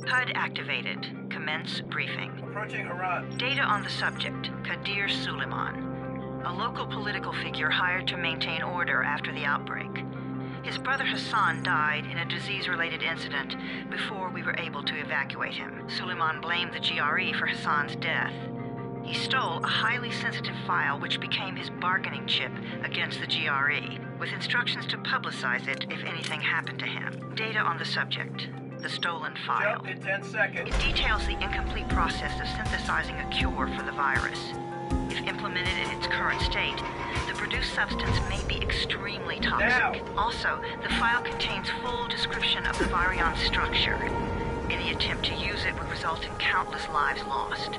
HUD activated. Commence briefing. Approaching Haran. Data on the subject, Kadir Suleiman. A local political figure hired to maintain order after the outbreak. His brother Hassan died in a disease-related incident before we were able to evacuate him. Suleiman blamed the GRE for Hassan's death. He stole a highly sensitive file which became his bargaining chip against the GRE, with instructions to publicize it if anything happened to him. Data on the subject. The stolen file. Jump in 10 seconds. It details the incomplete process of synthesizing a cure for the virus. If implemented in its current state, the produced substance may be extremely toxic. Now. Also, the file contains full description of the virion's structure. Any attempt to use it would result in countless lives lost.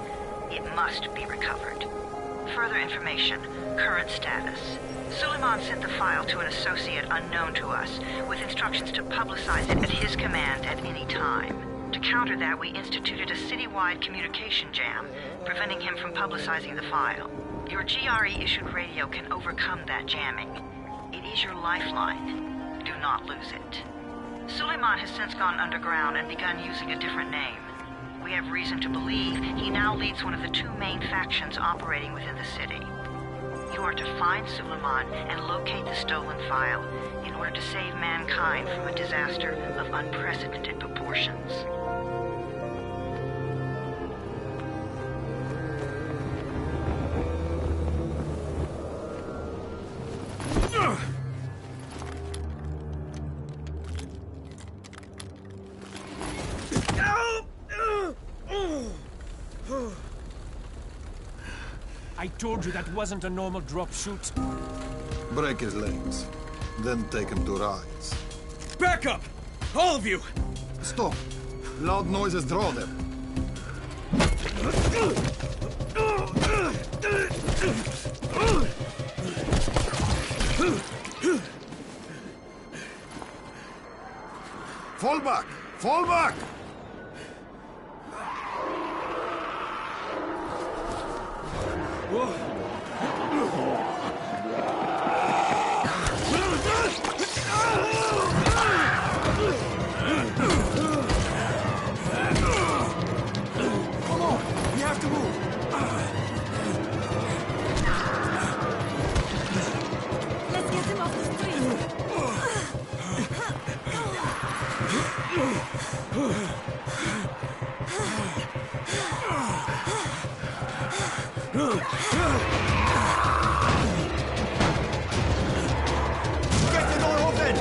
It must be recovered. Further information. Current status. Suleiman sent the file to an associate unknown to us, with instructions to publicize it at his command at any time. To counter that, we instituted a citywide communication jam, preventing him from publicizing the file. Your GRE-issued radio can overcome that jamming. It is your lifeline. Do not lose it. Suleiman has since gone underground and begun using a different name. We have reason to believe he now leads one of the two main factions operating within the city. You are to find Suleiman and locate the stolen file in order to save mankind from a disaster of unprecedented proportions. I told you that wasn't a normal drop shoot. Break his legs, then take him to rides. Back up! All of you! Stop! Loud noises draw them. Fall back! Fall back! Come on! We have to move! Let's get him off the street. Get the door open!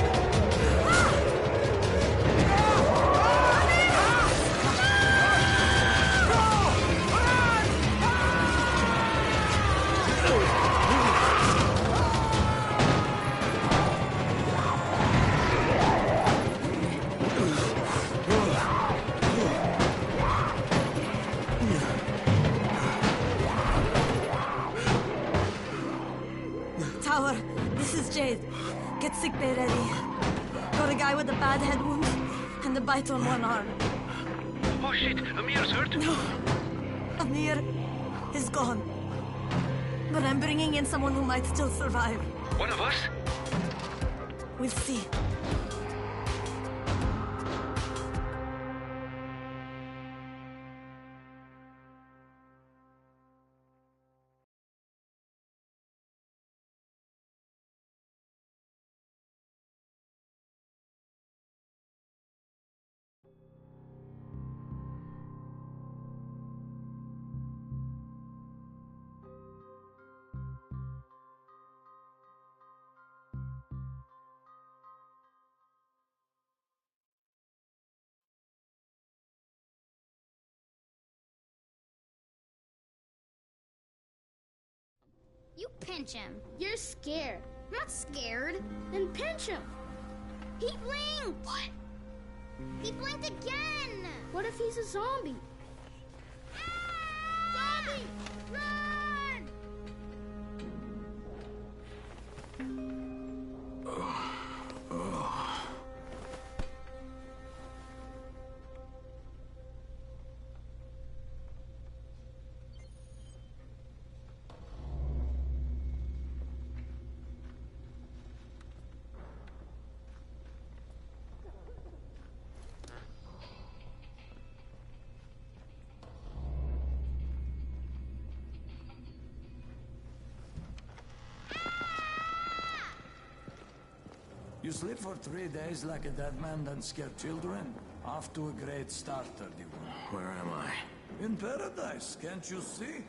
Tower, this is Jade. Get sick bay ready. Got a guy with a bad head wound and a bite on one arm. Oh shit, Amir's hurt? No, Amir is gone. But I'm bringing in someone who might still survive. One of us? We'll see. You pinch him. You're scared. I'm not scared. Then pinch him. He blinked. What? He blinked again. What if he's a zombie? Ah! Zombie! Run! You sleep for 3 days like a dead man, then scare children? Off to a great start, 31. Where am I? In paradise, can't you see?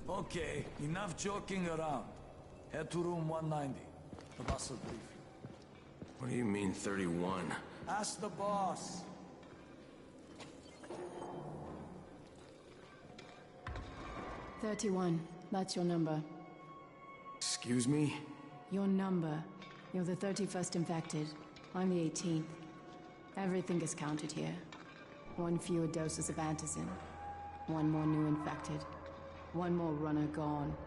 Okay, enough joking around. Head to room 190. The boss will brief you. What do you mean 31? Ask the boss. "31. That's your number. Excuse me? Your number. You're the 31st infected. I'm the 18th. Everything is counted here. 1 fewer doses of antizin. 1 more new infected. 1 more runner gone.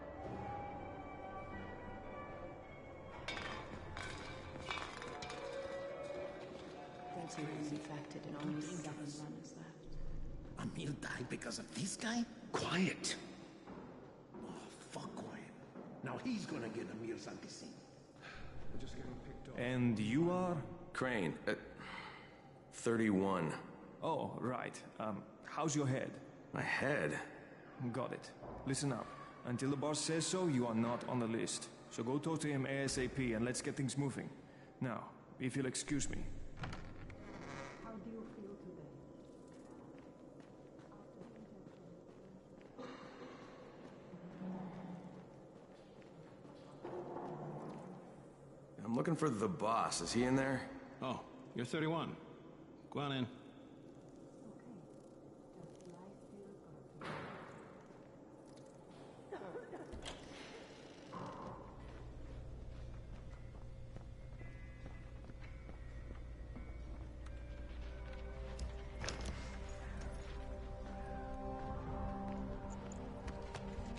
Infected and only 7 runners left. Amir died because of this guy? Quiet. Oh, fuck quiet. Now he's gonna get Amir's anti-scene. And you are? Crane. 31. Oh, right. How's your head? My head? Got it. Listen up. Until the boss says so, you are not on the list. So go talk to him ASAP and let's get things moving. Now, if you'll excuse me. How do you feel today? I'm looking for the boss. Is he in there? Oh, you're 31. Go on in.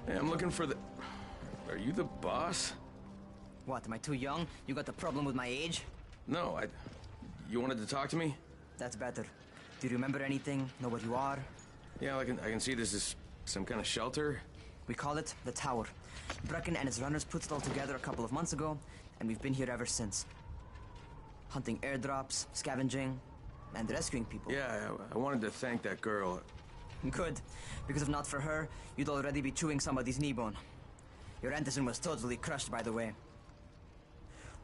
Hey, I'm looking for the... Are you the boss? What, am I too young? You got the problem with my age? No, You wanted to talk to me? That's better. Do you remember anything? Know what you are? Yeah, I can see this is some kind of shelter. We call it the Tower. Brecken and his runners put it all together a couple of months ago, and we've been here ever since. Hunting airdrops, scavenging, and rescuing people. Yeah, I wanted to thank that girl. Good, because if not for her, you'd already be chewing somebody's knee bone. Your antizin was totally crushed, by the way.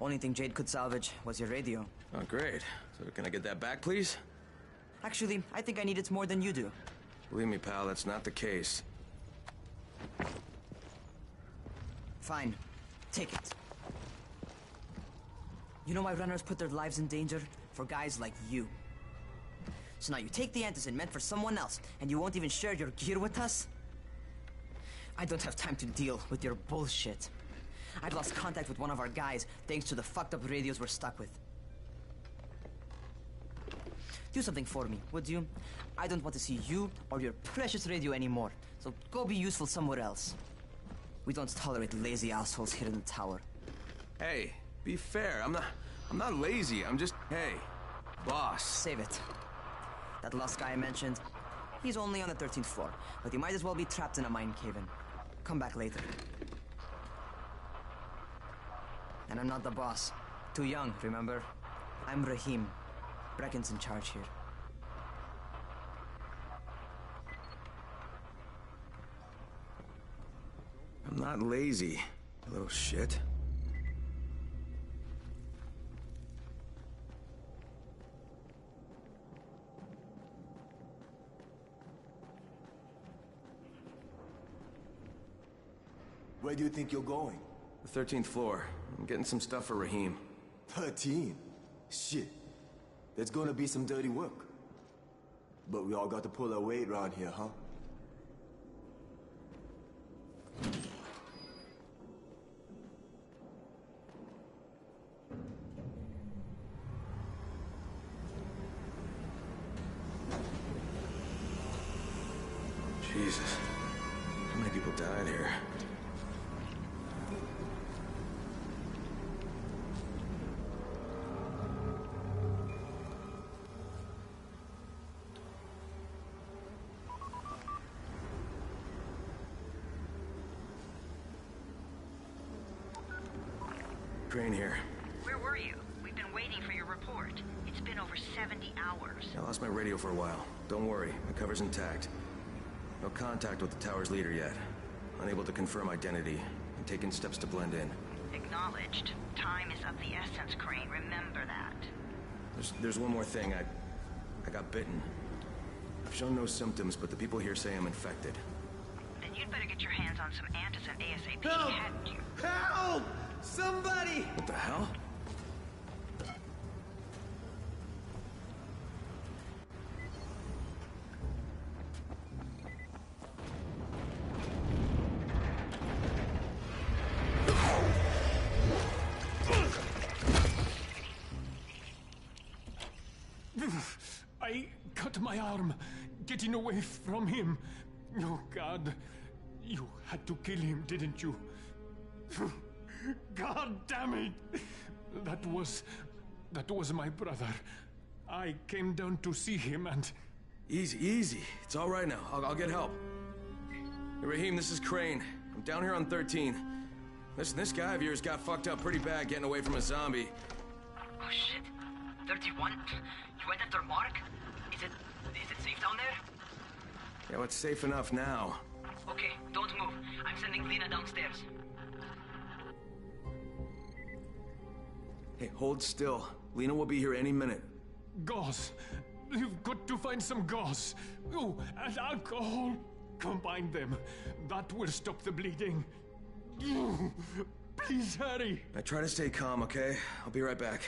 Only thing Jade could salvage was your radio. Oh, great. So can I get that back, please? Actually, I think I need it more than you do. Believe me, pal, that's not the case. Fine. Take it. You know why runners put their lives in danger? For guys like you. So now you take the antizin meant for someone else, and you won't even share your gear with us? I don't have time to deal with your bullshit. I've lost contact with one of our guys thanks to the fucked up radios we're stuck with. Do something for me, would you? I don't want to see you or your precious radio anymore, so go be useful somewhere else. We don't tolerate lazy assholes here in the tower. Hey, be fair. I'm not lazy. I'm just, hey, boss. Save it. That last guy I mentioned, he's only on the 13th floor, but he might as well be trapped in a mine cave-in. Come back later. And I'm not the boss. Too young, remember? I'm Rahim. Brecken's in charge here. I'm not lazy, you little shit. Where do you think you're going? The 13th floor. I'm getting some stuff for Rahim. 13? Shit. There's gonna be some dirty work. But we all got to pull our weight around here, huh? Jesus. How many people died here? Crane here. Where were you? We've been waiting for your report. It's been over 70 hours. I lost my radio for a while. Don't worry, my cover's intact. No contact with the tower's leader yet. Unable to confirm identity, and taking steps to blend in. Acknowledged. Time is of the essence, Crane. Remember that. There's one more thing. I got bitten. I've shown no symptoms, but the people here say I'm infected. Then you'd better get your hands on some antizin ASAP, Help! hadn't you? Help! Somebody! What the hell? I cut my arm, getting away from him. Oh, God. You had to kill him, didn't you? God damn it! That was my brother. I came down to see him and... Easy. It's all right now. I'll get help. Hey, Raheem, this is Crane. I'm down here on 13. Listen, this guy of yours got fucked up pretty bad getting away from a zombie. Oh, shit. 31? You went after Mark? Is it safe down there? Yeah, well, it's safe enough now. Okay, don't move. I'm sending Lena downstairs. Hey, hold still. Lena will be here any minute. Gauze. You've got to find some gauze. Oh, and alcohol. Combine them. That will stop the bleeding. Please hurry. I try to stay calm, okay? I'll be right back.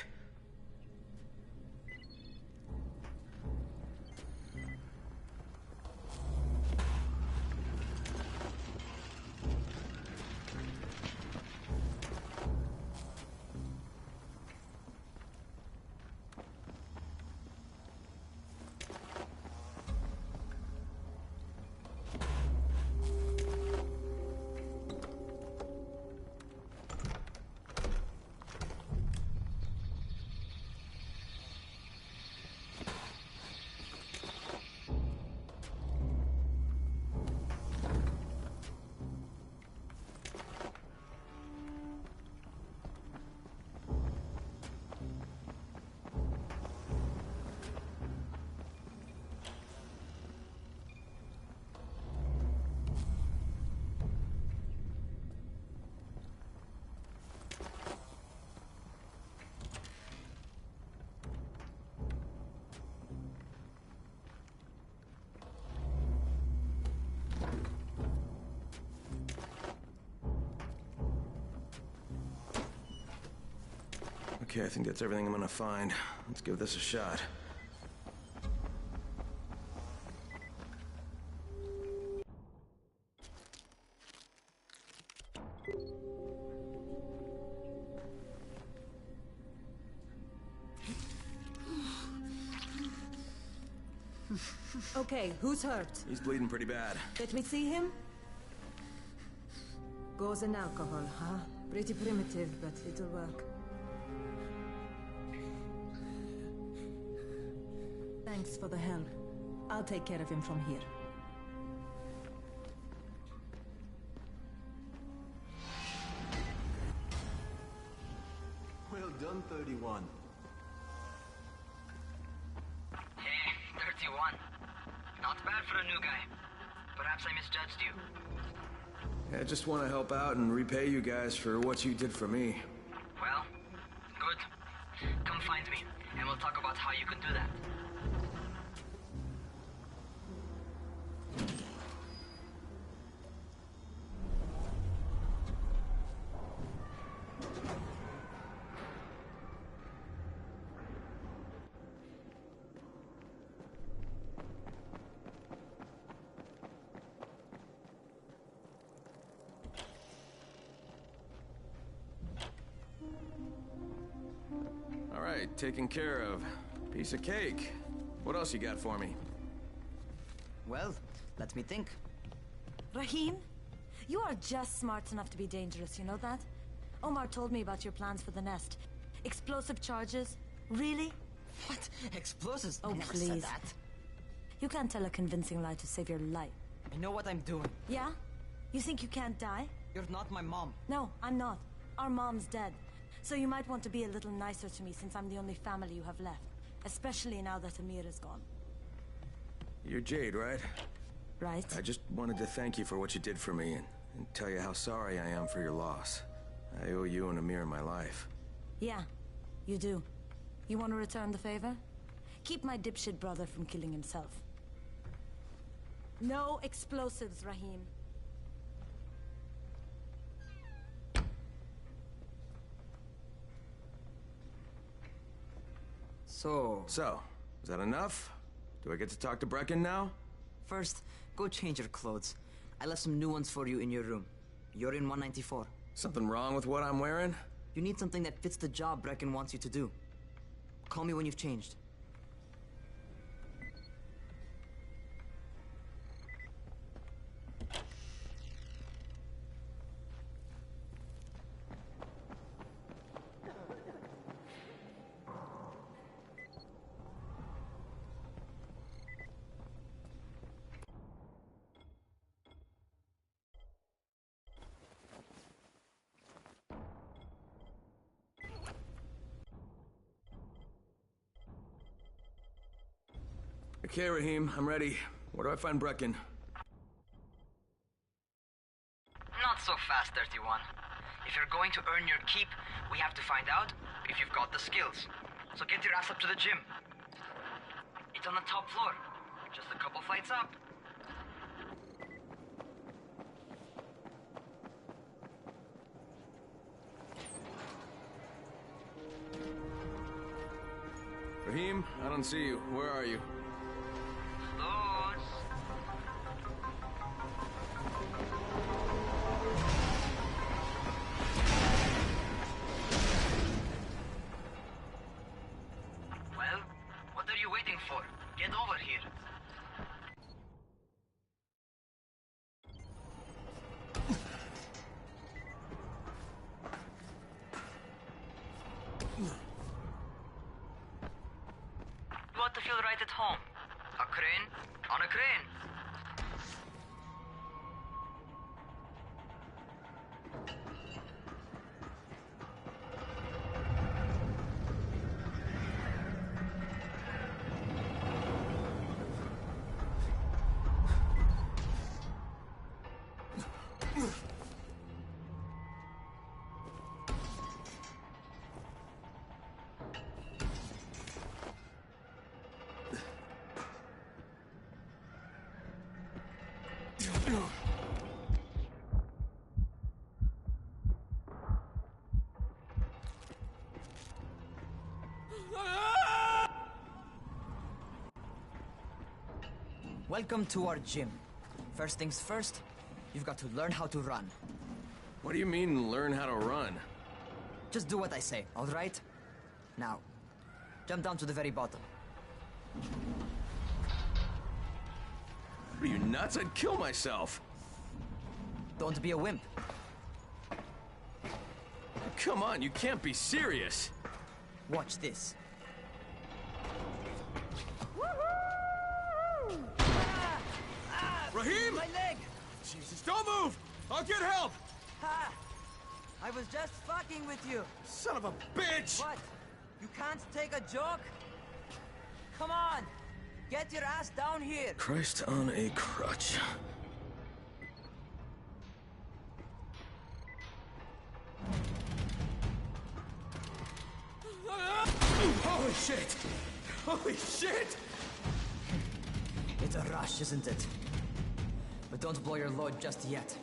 Okay, I think that's everything I'm gonna find. Let's give this a shot. Okay, who's hurt? He's bleeding pretty bad. Let me see him. Gauze and alcohol, huh? Pretty primitive, but it'll work. Thanks for the help. I'll take care of him from here. Well done, 31. Hey, 31. Not bad for a new guy. Perhaps I misjudged you. Yeah, I just want to help out and repay you guys for what you did for me. Well, good. Come find me, and we'll talk about how you can do that. All right, taken care of. Piece of cake. What else you got for me? Well, let me think. Raheem, you are just smart enough to be dangerous, you know that? Omar told me about your plans for the nest. Explosive charges? Really? What? Explosives? Oh, I never please. said that. You can't tell a convincing lie to save your life. I know what I'm doing. Yeah? You think you can't die? You're not my mom. No, I'm not. Our mom's dead. So you might want to be a little nicer to me since I'm the only family you have left. Especially now that Amir is gone. You're Jade, right? Right. I just wanted to thank you for what you did for me and tell you how sorry I am for your loss. I owe you and Amir my life. Yeah, you do. You want to return the favor? Keep my dipshit brother from killing himself. No explosives, Rahim. So, is that enough? Do I get to talk to Brecken now? First, go change your clothes. I left some new ones for you in your room. You're in 194. Something wrong with what I'm wearing? You need something that fits the job Brecken wants you to do. Call me when you've changed. Okay, Rahim, I'm ready. Where do I find Brecken? Not so fast, 31. If you're going to earn your keep, we have to find out if you've got the skills. So get your ass up to the gym. It's on the top floor. Just a couple flights up. Rahim, I don't see you. Where are you? Well, what are you waiting for? Get over here. You ought to feel right at home. A crane on a crane. Welcome to our gym. First things first, you've got to learn how to run. What do you mean, learn how to run? Just do what I say, all right? Now, jump down to the very bottom. Are you nuts? I'd kill myself. Don't be a wimp. Come on, you can't be serious. Watch this. Rahim! My leg! Jesus, don't move! I'll get help! Ha! I was just fucking with you. Son of a bitch! What? You can't take a joke? Come on! Get your ass down here! Christ on a crutch. Holy shit! Holy shit! It's a rush, isn't it? But don't blow your load just yet.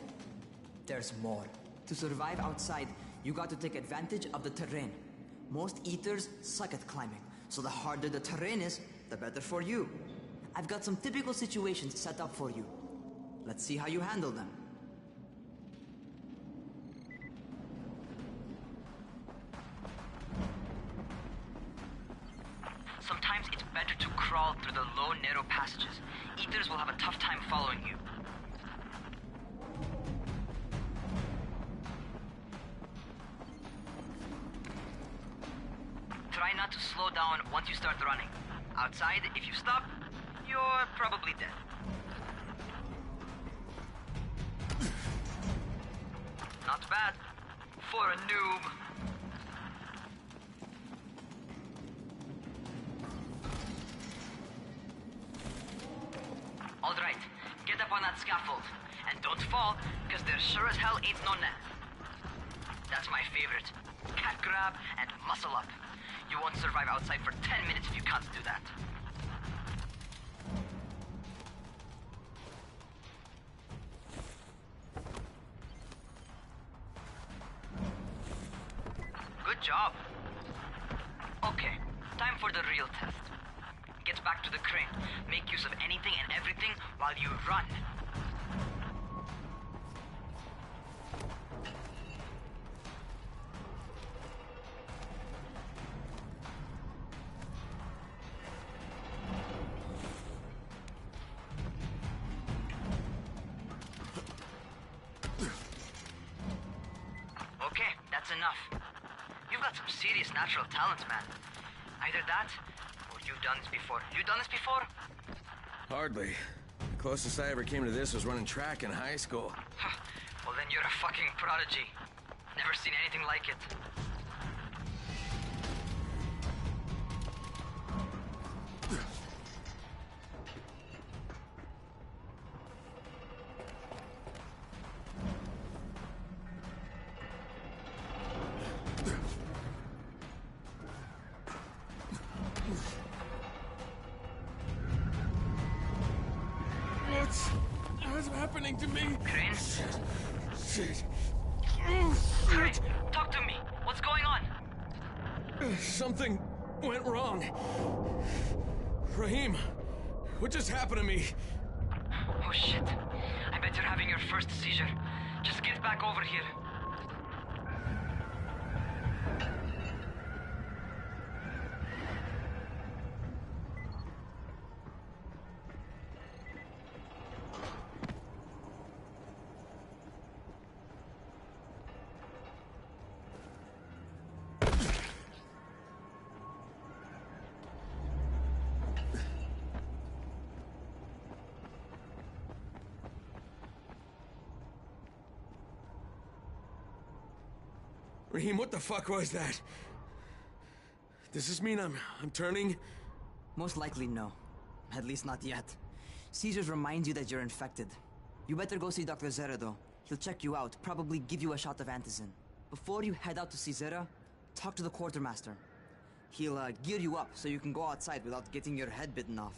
There's more. To survive outside, you got to take advantage of the terrain. Most eaters suck at climbing, so the harder the terrain is, the better for you. I've got some typical situations set up for you. Let's see how you handle them. Sometimes it's better to crawl through the low, narrow passages. Eaters will have a tough time following you. Try not to slow down once you start running. Outside, if you stop, you're probably dead. Not bad for a noob. All right, get up on that scaffold. And don't fall, because there sure as hell ain't no net. That's my favorite. Cat grab and muscle up. You won't survive outside for 10 minutes if you can't do that. Good job. Okay, time for the real test. Get back to the crane. Make use of anything and everything while you run. Okay, that's enough. You've got some serious natural talent, man. Either that, or you've done this before. You done this before? Hardly. The closest I ever came to this was running track in high school. Well, then you're a fucking prodigy. Never seen anything like it. What's happening to me? Crane? Shit. Crane, talk to me. What's going on? Something went wrong. Raheem, what just happened to me? Oh shit. I bet you're having your first seizure. Just get back over here. Raheem, what the fuck was that? Does this mean I'm turning? Most likely no. At least not yet. Seizures remind you that you're infected. You better go see Dr. Zera though. He'll check you out, probably give you a shot of antizin. Before you head out to see Zera, talk to the quartermaster. He'll gear you up so you can go outside without getting your head bitten off.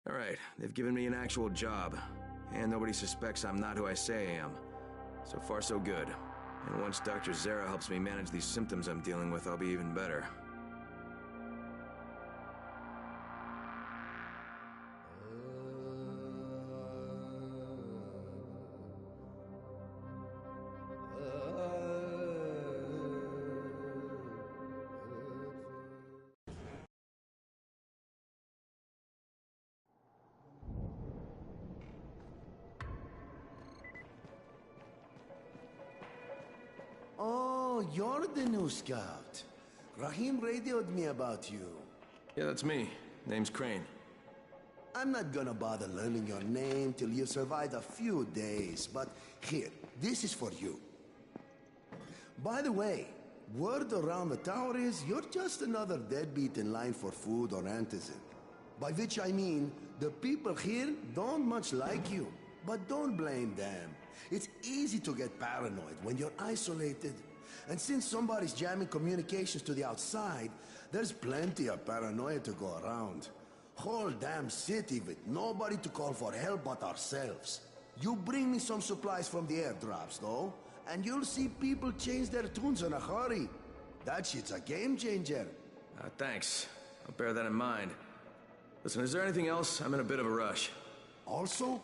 All right, they've given me an actual job, and nobody suspects I'm not who I say I am. So far, so good. And once Dr. Zera helps me manage these symptoms I'm dealing with, I'll be even better. Oh, you're the new scout. Raheem radioed me about you. Yeah, that's me. Name's Crane. I'm not gonna bother learning your name till you've survived a few days, but here, this is for you. By the way, word around the tower is you're just another deadbeat in line for food or antizin. By which I mean, the people here don't much like you. But don't blame them. It's easy to get paranoid when you're isolated. And since somebody's jamming communications to the outside, there's plenty of paranoia to go around. Whole damn city with nobody to call for help but ourselves. You bring me some supplies from the airdrops, though, and you'll see people change their tunes in a hurry. That shit's a game changer. Thanks. I'll bear that in mind. Listen, is there anything else? I'm in a bit of a rush. Also,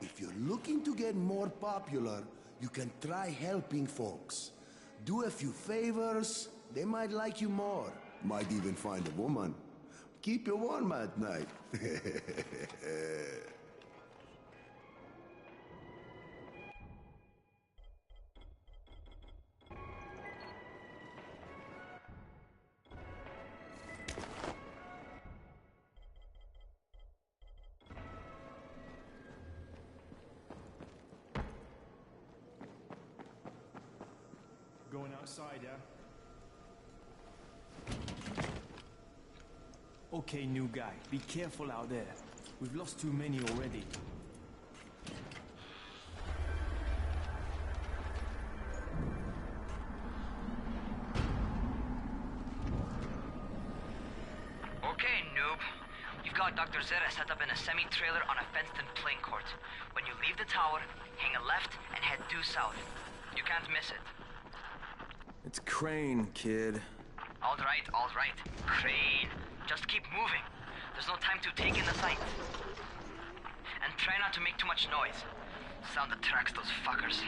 if you're looking to get more popular, you can try helping folks. Do a few favors, they might like you more. Might even find a woman. Keep you warm at night. outside, yeah? Okay, new guy, be careful out there. We've lost too many already. Okay, noob. You've got Dr. Zera set up in a semi-trailer on a fenced-in playing court. When you leave the tower, hang a left and head due south. You can't miss it. It's Crane, kid. All right. Crane. Just keep moving. There's no time to take in the sights. And try not to make too much noise. Sound attracts those fuckers.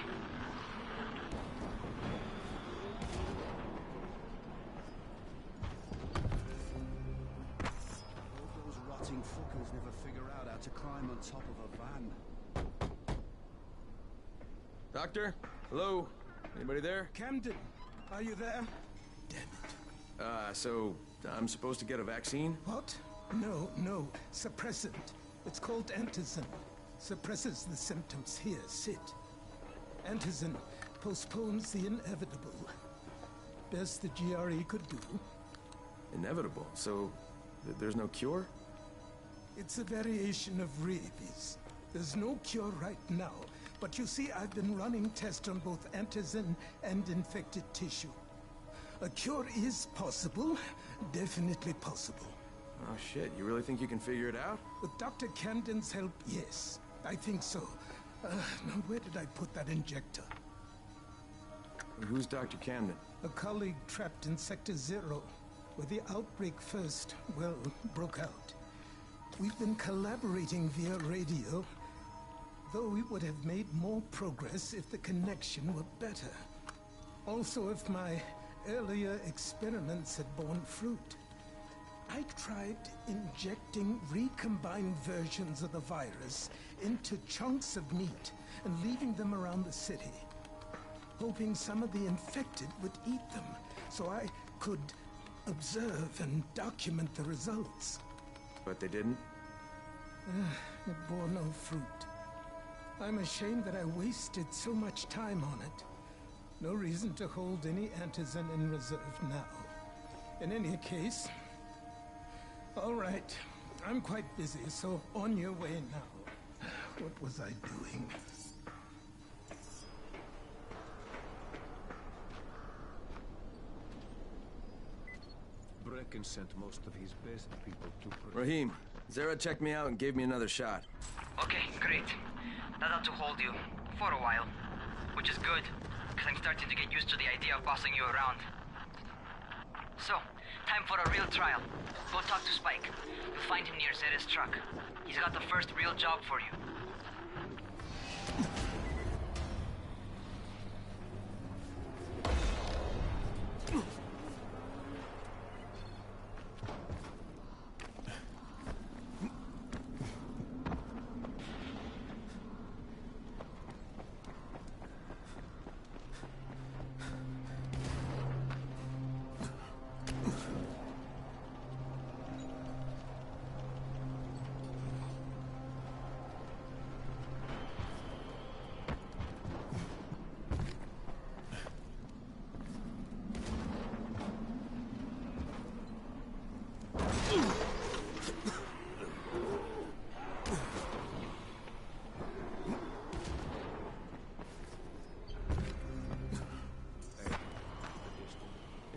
Those rotting fuckers never figure out how to climb on top of a van. Doctor? Hello? Anybody there? Camden, are you there? Damn it. So I'm supposed to get a vaccine? What? No. Suppressant. It's called antizin. Suppresses the symptoms. Here, sit. Antizin postpones the inevitable. Best the GRE could do. Inevitable? So there's no cure? It's a variation of rabies. There's no cure right now, but you see, I've been running tests on both antizin and infected tissue. A cure is possible, definitely possible. Oh shit, you really think you can figure it out? With Dr. Camden's help, yes. I think so. Now where did I put that injector? Who's Dr. Camden? A colleague trapped in Sector 0, where the outbreak first, broke out. We've been collaborating via radio, though we would have made more progress if the connection were better. Also, if my earlier experiments had borne fruit. I tried injecting recombined versions of the virus into chunks of meat and leaving them around the city, hoping some of the infected would eat them so I could observe and document the results. But they didn't? It bore no fruit. I'm ashamed that I wasted so much time on it. No reason to hold any antizin in reserve now. In any case, all right, I'm quite busy, so on your way now. What was I doing? Brecken sent most of his best people to... Rahim, Zara checked me out and gave me another shot. Okay, great. That ought to hold you. For a while. Which is good, because I'm starting to get used to the idea of bossing you around. So, time for a real trial. Go talk to Spike. You'll find him near Zera's truck. He's got the first real job for you.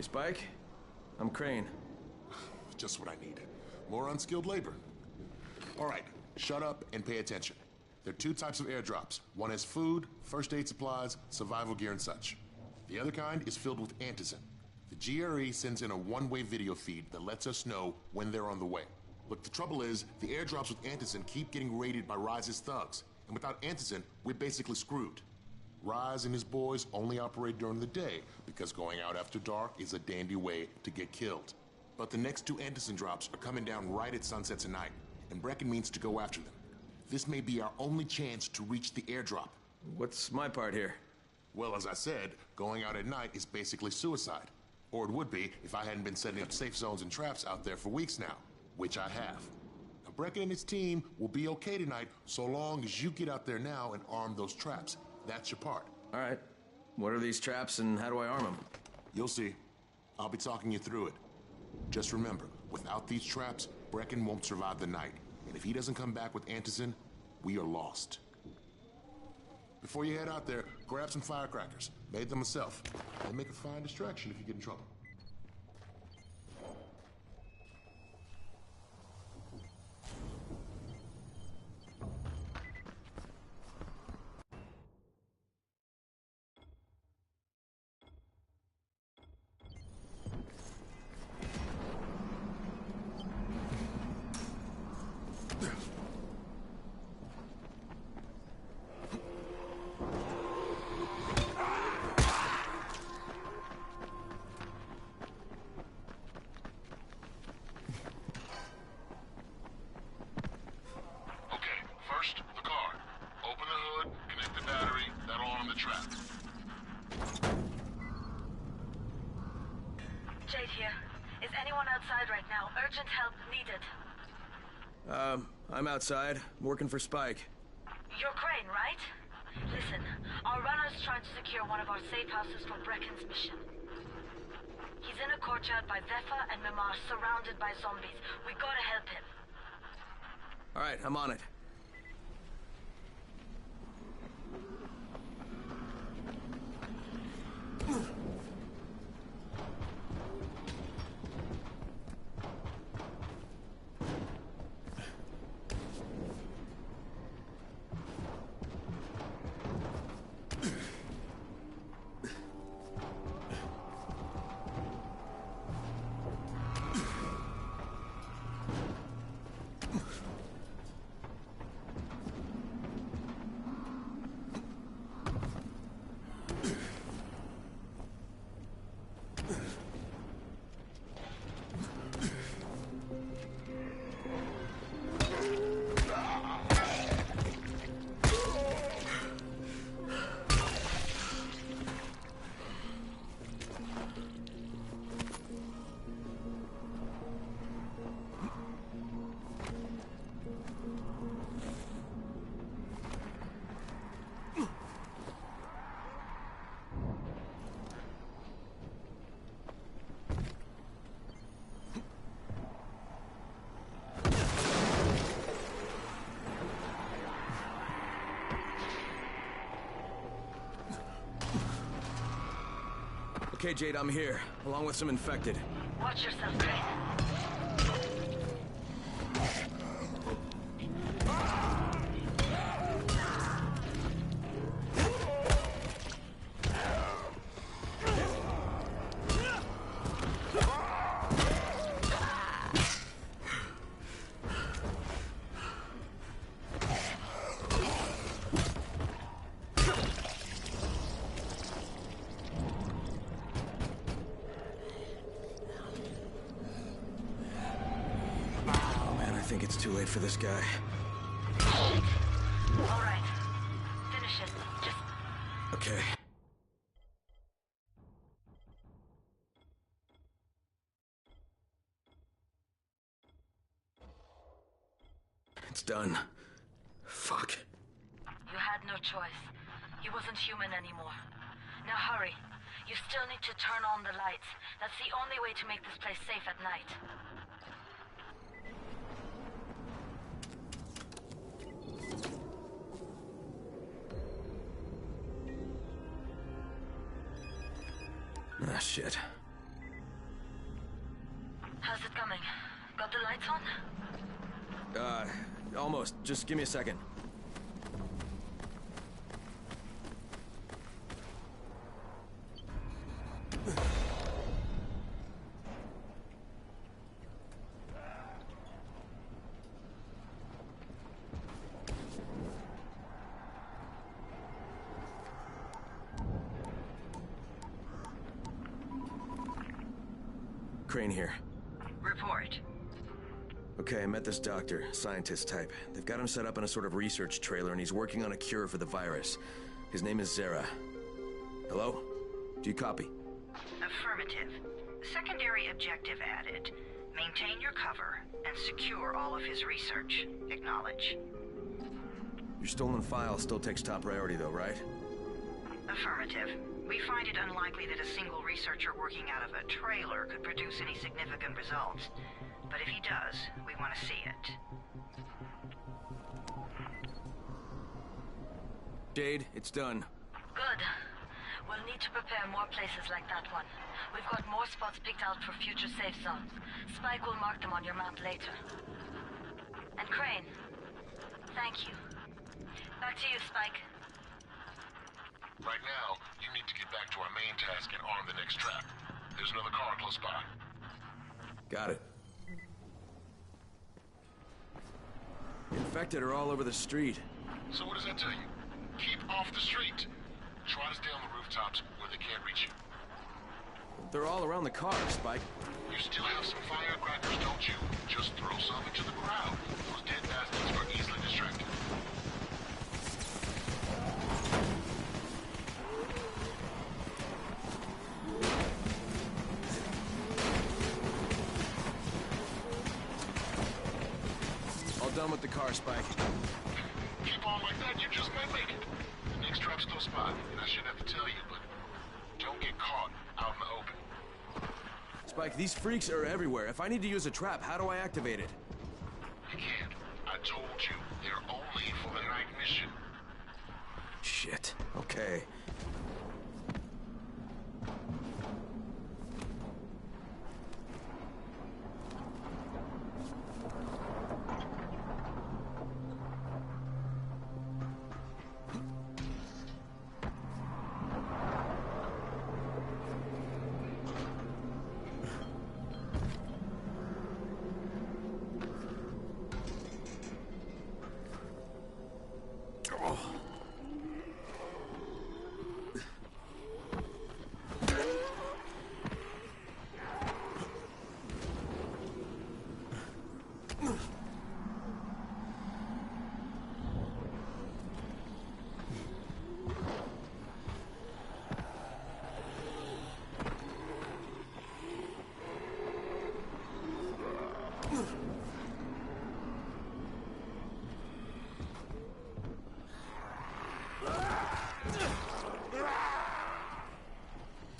Spike? I'm Crane. Just what I need. More unskilled labor. All right, shut up and pay attention. There are two types of airdrops. One has food, first aid supplies, survival gear, and such. The other kind is filled with antizin. The GRE sends in a one-way video feed that lets us know when they're on the way. Look, the trouble is, the airdrops with antizin keep getting raided by Rise's thugs, and without antizin, we're basically screwed. Rise and his boys only operate during the day because going out after dark is a dandy way to get killed. But the next two antizin drops are coming down right at sunset tonight, and Brecken means to go after them. This may be our only chance to reach the airdrop. What's my part here? Well, as I said, going out at night is basically suicide. Or it would be if I hadn't been setting up safe zones and traps out there for weeks now, which I have. Now, Brecken and his team will be okay tonight so long as you get out there now and arm those traps. That's your part. All right. What are these traps and how do I arm them? You'll see. I'll be talking you through it. Just remember, without these traps, Brecken won't survive the night. And if he doesn't come back with Antizin, we are lost. Before you head out there, grab some firecrackers. Made them myself. They make a fine distraction if you get in trouble. Jade here. Is anyone outside right now? Urgent help needed. I'm outside, working for Spike. You're Crane, right? Listen, our runner's trying to secure one of our safe houses for Brecken's mission. He's in a courtyard by Vefa and Mimar, surrounded by zombies. We gotta help him. Alright, I'm on it. Okay, Jade, I'm here, along with some infected. Watch yourself, Crane. I think it's too late for this guy. All right. Finish it. Just... Okay. It's done. Fuck. You had no choice. He wasn't human anymore. Now hurry. You still need to turn on the lights. That's the only way to make this place safe at night. Ah, shit. How's it coming? Got the lights on? Almost. Just give me a second. Crane here. Report. Okay, I met this doctor, scientist type. They've got him set up in a sort of research trailer, and he's working on a cure for the virus. His name is Zera. Hello? Do you copy? Affirmative. Secondary objective added. Maintain your cover and secure all of his research. Acknowledge. Your stolen file still takes top priority, though, right? Affirmative. We find it unlikely that a single researcher working out of a trailer could produce any significant results. But if he does, we want to see it. Jade, it's done. Good. We'll need to prepare more places like that one. We've got more spots picked out for future safe zones. Spike will mark them on your map later. And Crane, thank you. Back to you, Spike. Right now, you need to get back to our main task and arm the next trap. There's another car close by. Got it. Infected are all over the street. So what does that tell you? Keep off the street. Try to stay on the rooftops where they can't reach you. They're all around the car, Spike. You still have some firecrackers, don't you? Just throw some into the crowd. Those dead bastards are easily distracted. All done with the car, Spike. Keep on like that, you just might make it. The next trap's close by, and I shouldn't have to tell you, but don't get caught out in the open. Spike, these freaks are everywhere. If I need to use a trap, how do I activate it? You can't. I told you, they're only for the night mission. Shit. Okay.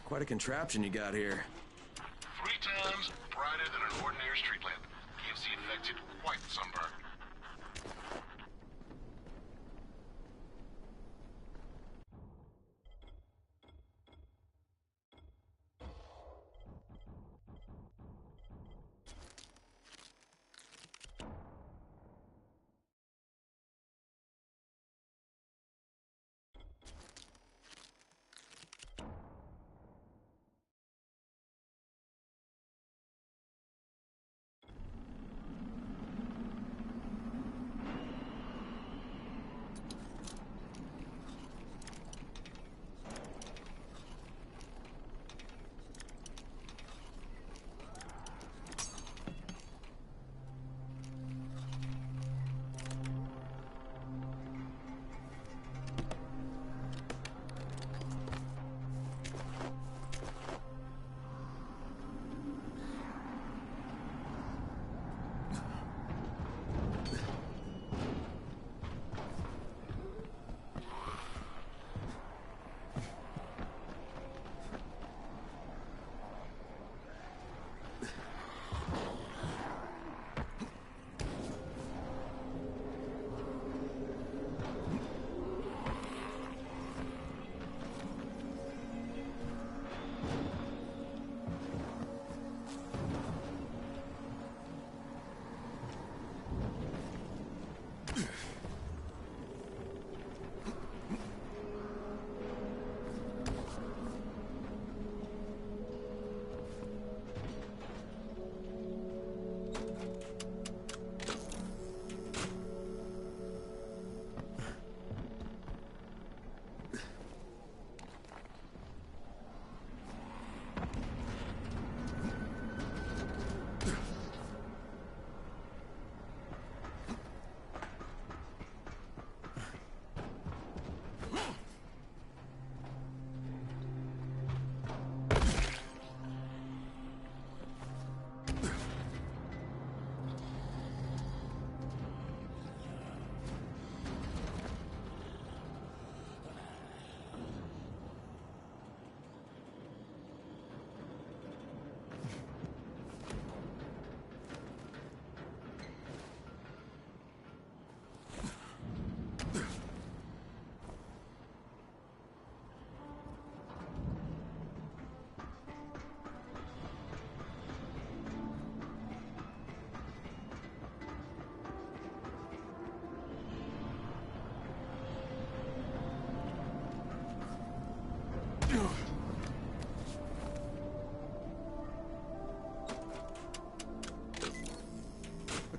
Quite a contraption you got here. 3 times brighter than an ordinary street lamp. Gives the infected quite the sunburn.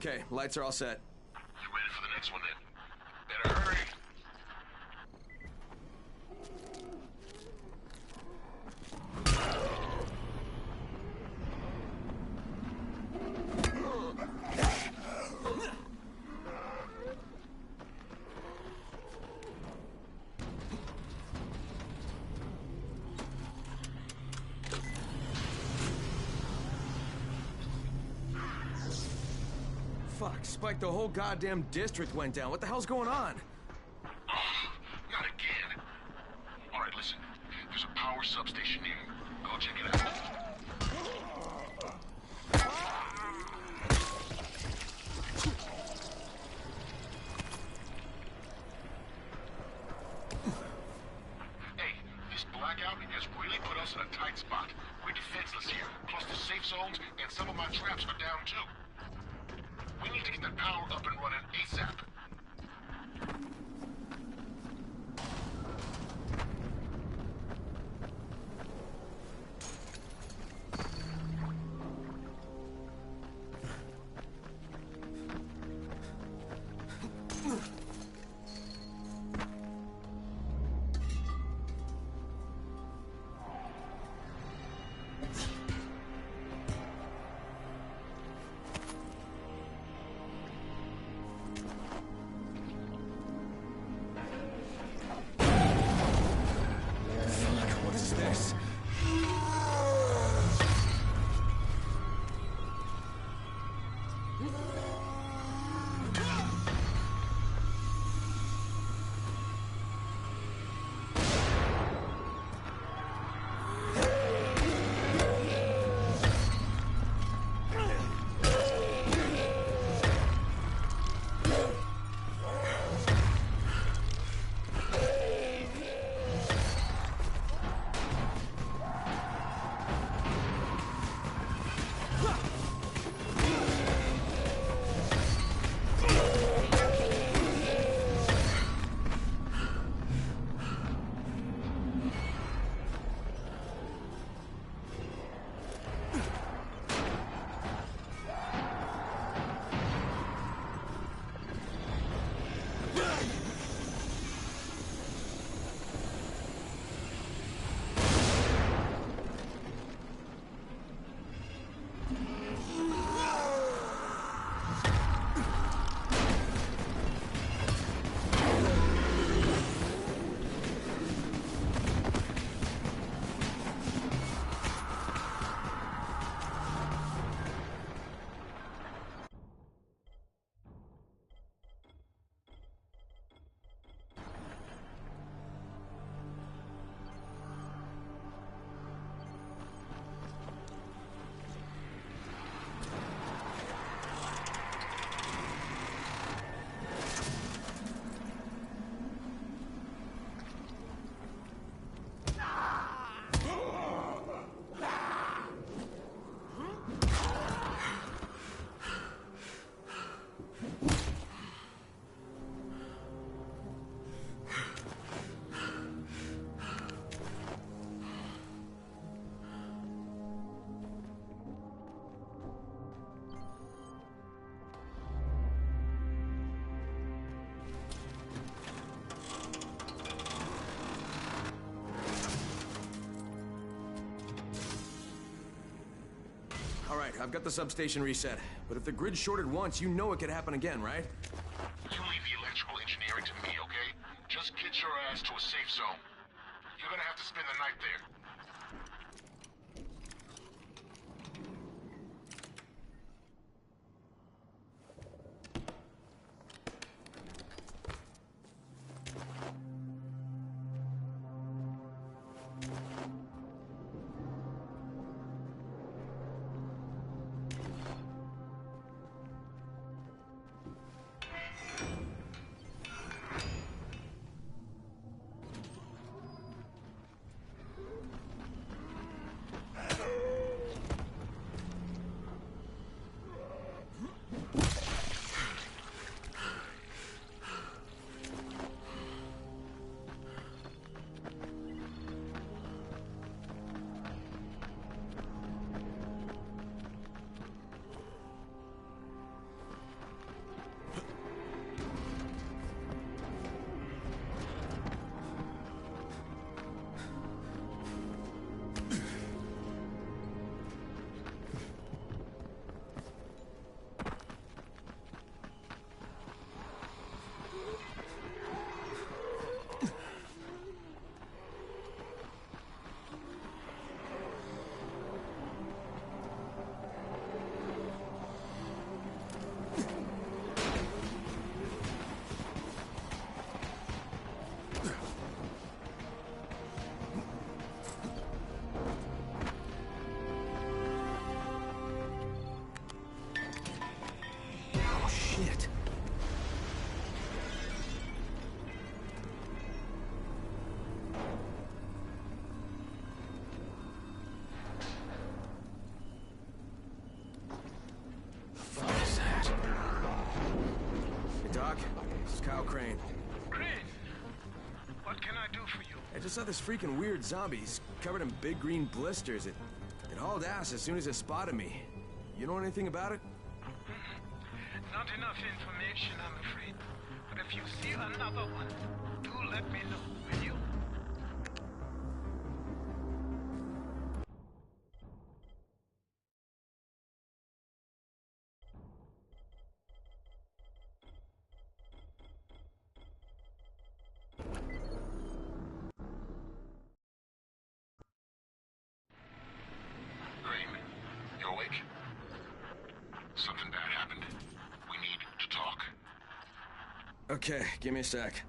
Okay, lights are all set. You ready for the next one then? Better hurry. Fuck, Spike, the whole goddamn district went down. What the hell's going on? Oh, not again. All right, listen. There's a power substation near you. Go check it out. Hey, this blackout has really put us in a tight spot. We're defenseless here. Plus the safe zones and some of my traps are down too. We need to get that power up and running ASAP. What is this? All right, I've got the substation reset. But if the grid shorted once, you know it could happen again, right? You leave the electrical engineering to me, okay? Just get your ass to a safe zone. You're gonna have to spend the night there. Kyle Crane. Crane, what can I do for you? I just saw this freaking weird zombie. He's covered in big green blisters. It hauled ass as soon as it spotted me. You know anything about it? Not enough information, I'm afraid. But if you see another one, do let me know, will you? Crane, you awake? Something bad happened. We need to talk. Okay, give me a sec.